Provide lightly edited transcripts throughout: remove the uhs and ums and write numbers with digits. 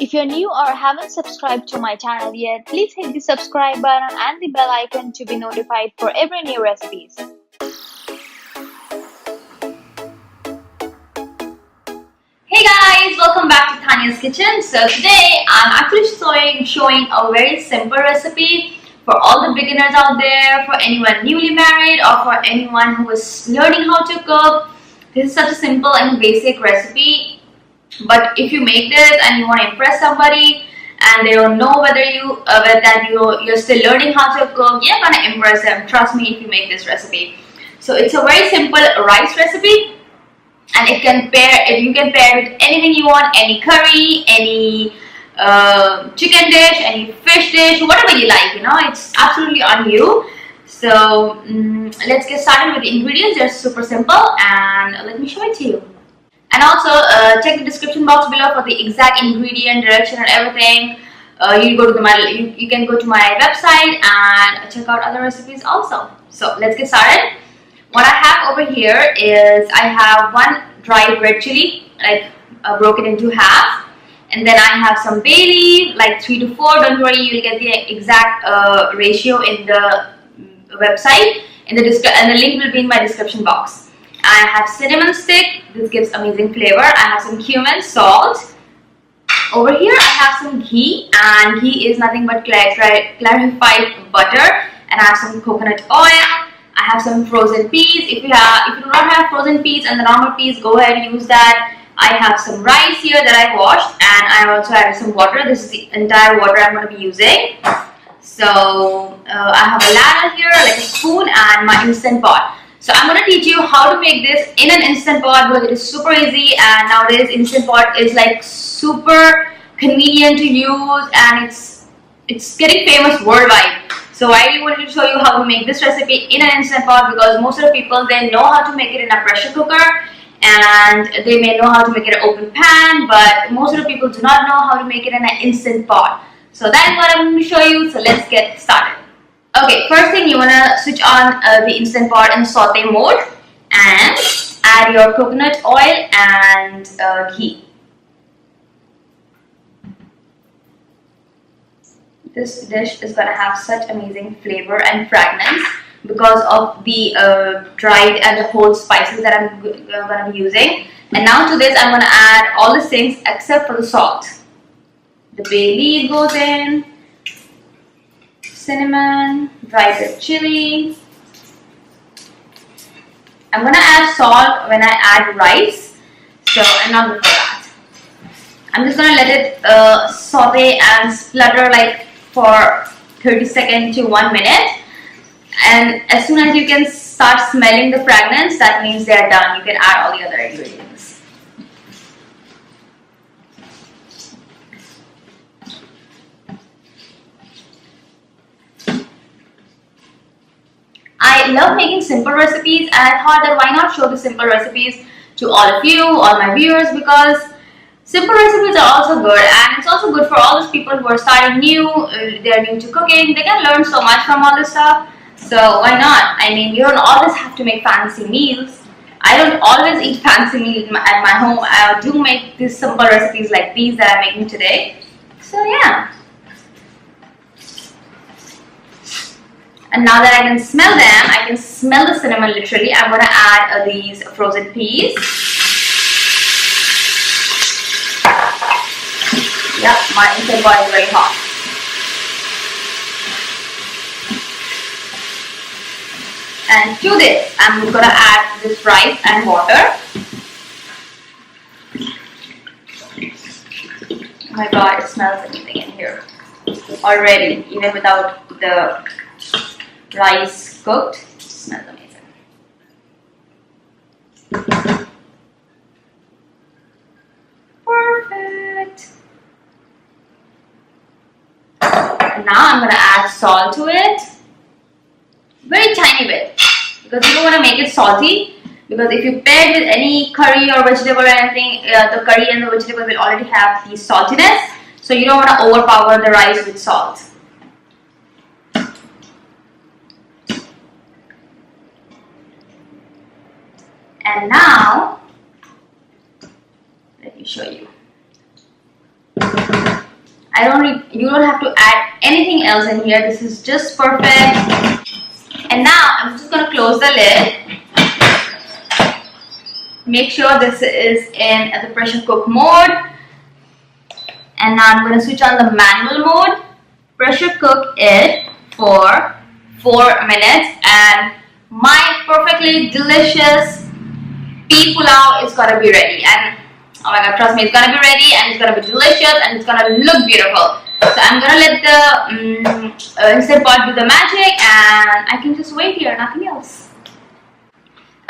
If you're new or haven't subscribed to my channel yet, please hit the subscribe button and the bell icon to be notified for every new recipes. Hey guys, welcome back to Tanya's Kitchen. So today I'm actually showing a very simple recipe for all the beginners out there, for anyone newly married or for anyone who is learning how to cook. This is such a simple and basic recipe, but if you make this and you want to impress somebody and they don't know whether you're still learning how to cook, you're gonna impress them. Trust me if you make this recipe. So it's a very simple rice recipe. And you can pair it with anything you want, any curry, any chicken dish, any fish dish, whatever you like, it's absolutely on you. So let's get started with the ingredients. They're super simple and let me show it to you. And also check the description box below for the exact ingredient, direction and everything. You can go to my website and check out other recipes also. So let's get started. What I have over here is I have one dried red chili, like broken into half, and then I have some bay leaf, like 3 to 4. Don't worry, you'll get the exact ratio in the website, and the link will be in my description box. I have cinnamon stick. This gives amazing flavor. I have some cumin, salt. Over here I have some ghee, and ghee is nothing but clarified butter, and I have some coconut oil. I have some frozen peas. If you do not have frozen peas and the normal peas, go ahead and use that. I have some rice here that I washed, and I also added some water. This is the entire water I'm going to be using. So I have a ladle here, like a spoon, and my instant pot. So I'm going to teach you how to make this in an instant pot because it is super easy, and nowadays instant pot is like super convenient to use, and it's getting famous worldwide. So I really wanted to show you how to make this recipe in an instant pot because most of the people, they know how to make it in a pressure cooker and they may know how to make it in an open pan, but most of the people do not know how to make it in an instant pot. So that is what I'm going to show you. So let's get started. Okay, first thing, you want to switch on the instant pot in saute mode and add your coconut oil and ghee. This dish is going to have such amazing flavor and fragrance because of the dried and the whole spices that I'm going to be using. And now to this I'm going to add all the things except for the salt. The bay leaf goes in, cinnamon, dried red chili. I'm going to add salt when I add rice, so I'm not before that. I'm just going to let it saute and splutter like for 30 seconds to 1 minute, and as soon as you can start smelling the fragrance, that means they're done. You can add all the other ingredients. I love making simple recipes, and I thought that why not show the simple recipes to all of you, all my viewers, because simple recipes are also good, and it's also good for all those people who are starting new, they're new to cooking. They can learn so much from all this stuff. So why not? I mean, you don't always have to make fancy meals. I don't always eat fancy meals at my home. I do make these simple recipes like these that I'm making today. So yeah. And now that I can smell them, I can smell the cinnamon literally. I'm going to add these frozen peas. Yep, my instant pot is very hot. And to this, I'm going to add this rice and water. Oh my god, it smells amazing in here already, even without the rice cooked. It smells amazing. Perfect. Now I'm going to add salt to it, very tiny bit, because you don't want to make it salty, because if you pair it with any curry or vegetable or anything, the curry and the vegetable will already have the saltiness, so you don't want to overpower the rice with salt. And now let me show you. You don't have to add anything else in here. This is just perfect. And now I'm just going to close the lid. Make sure this is in the pressure cook mode. And now I'm going to switch on the manual mode. Pressure cook it for 4 minutes. And my perfectly delicious pea pulao is going to be ready. And oh my god, trust me, it's going to be ready and it's going to be delicious and it's going to look beautiful. So I'm going to let the Instant Pot do the magic and I can just wait here, nothing else.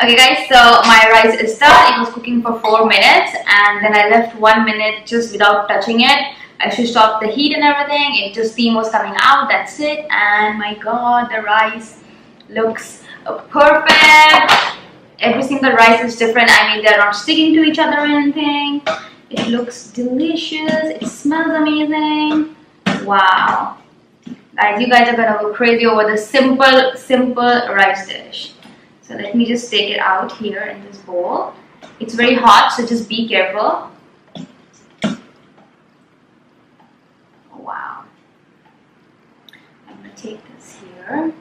Okay guys, so my rice is done. It was cooking for 4 minutes and then I left 1 minute just without touching it. I switched off the heat and everything. It just steam was coming out, that's it. And my god, the rice looks perfect. Every single rice is different. I mean, they're not sticking to each other or anything. It looks delicious. It smells amazing. Wow. Guys, you guys are gonna go crazy over the simple rice dish. So let me just take it out here in this bowl. It's very hot, so just be careful. Wow. I'm gonna take this here.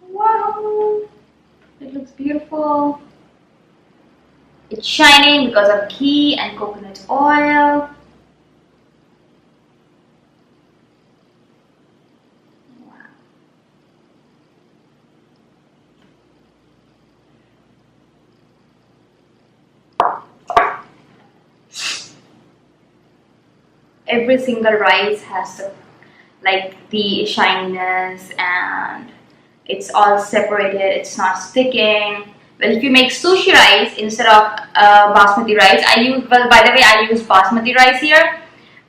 Wow. It looks beautiful. It's shining because of ghee and coconut oil. Every single rice has the shininess and it's all separated, it's not sticking. Well, if you make sushi rice instead of basmati rice, by the way, I use basmati rice here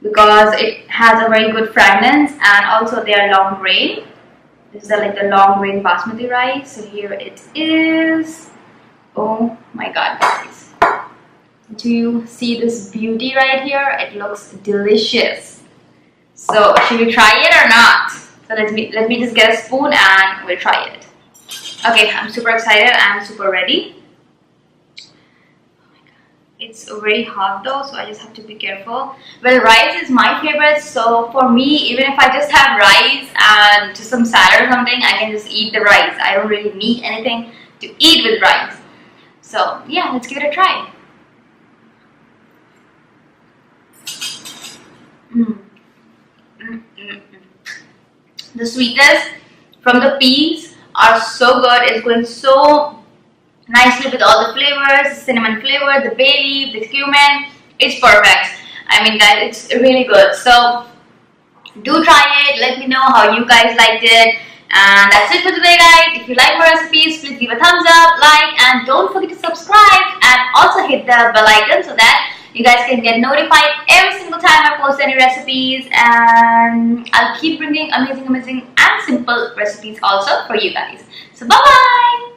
because it has a very good fragrance and also they are long grain. This is like the long grain basmati rice. So here it is. Oh my god, guys. Do you see this beauty right here? It looks delicious. So should we try it or not? So let me just get a spoon and we'll try it. Okay, I'm super excited. I'm super ready. Oh my god. It's very hot though, so I just have to be careful. Well, rice is my favorite, so for me, even if I just have rice and just some salad or something, I can just eat the rice. I don't really need anything to eat with rice. So yeah, let's give it a try. The sweetness from the peas are so good. It's going so nicely with all the flavors, the cinnamon flavor, the bay leaf, the cumin. It's perfect. I mean, guys, it's really good. So do try it. Let me know how you guys liked it. And that's it for today, guys. If you like my recipes, please give a thumbs up, like, and don't forget to subscribe and also hit the bell icon so that you guys can get notified every single time I post any recipes, and I'll keep bringing amazing and simple recipes also for you guys. So bye bye!